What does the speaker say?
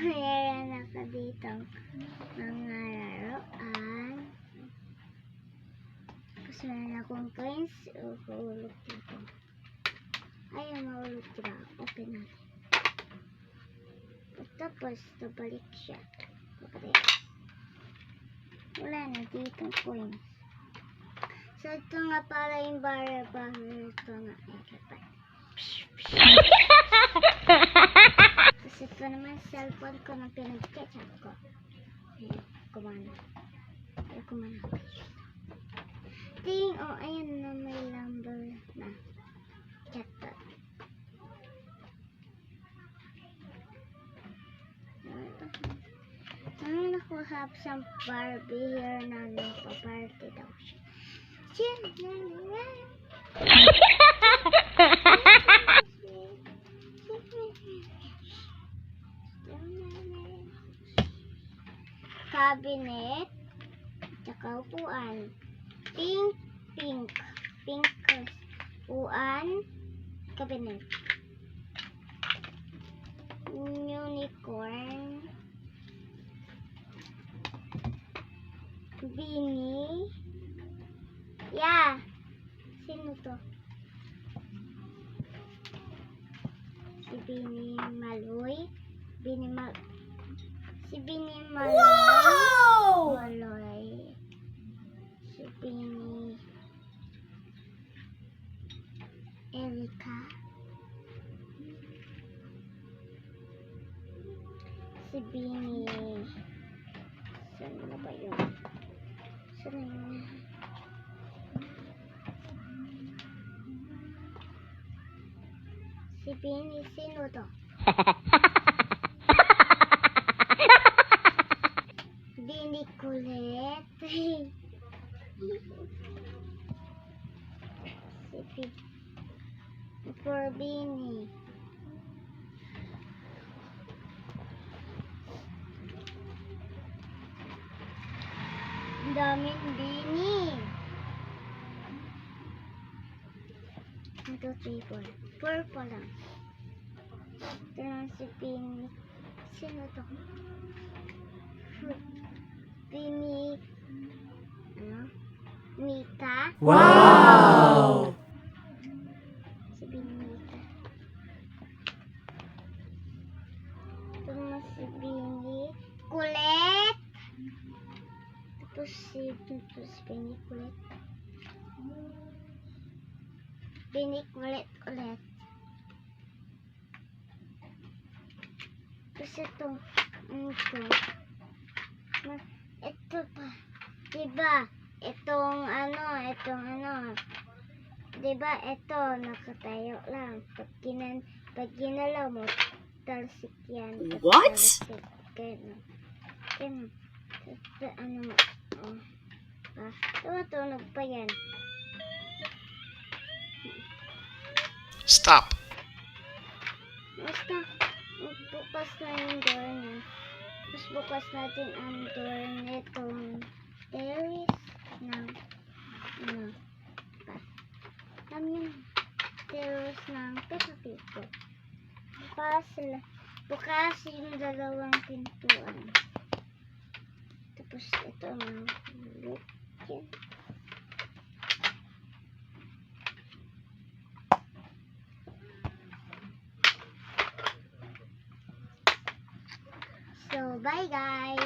Meron ako dito mga laruan. Kasi meron akong coins. Uhulog dito. Ayaw mahulog diba? Open natin. Tapos, nabalik siya. Wala na dito coins. So, ito nga para yung barrel. Ito nga. Tapos ito naman cellphone ko na pinag-ketchup ko. Ayan, kumana. Ayan, kumana. Ting, oh, ayan na may number na. Ketchup. Ngayon ako have some Barbie here na nagpa-party daw siya. Cabinet, tsaka upuan. Pink, upuan, cabinet. Unicorn, Beanie. Yeah. Sino to? Si Beanie Maloy. Si Beanie Maloy. Wow! Maloy. Si Beanie Erika. Si Beanie. Saan na ba yun? Saan na yun? Si Beanie, sino to? Beanie Colette. Si for Beanie. Ang daming Beanie. 1, 2, 3, 4. 4 pa lang. Ito naman si Beanie. Sino to? Beanie. Ano? Mita. Wow! Si Beanie Mita. Ito naman si Beanie Colette. Tapos si Beanie Colette. Beanie Colette ulit. Tapos ito pa. Diba? Itong ano. Diba? Ito, nakatayo lang. Pag ginalaw mo, talsik yan. What? Ganun. Ano mo? Tumatunog pa yan. Stop. Basta, bukas na yung door niya. Tapos bukas natin ang door nitong terrace ng terrace ng Peppa Pig. Bukas yung dalawang pintuan. Tapos ito ang look yan. So, bye guys!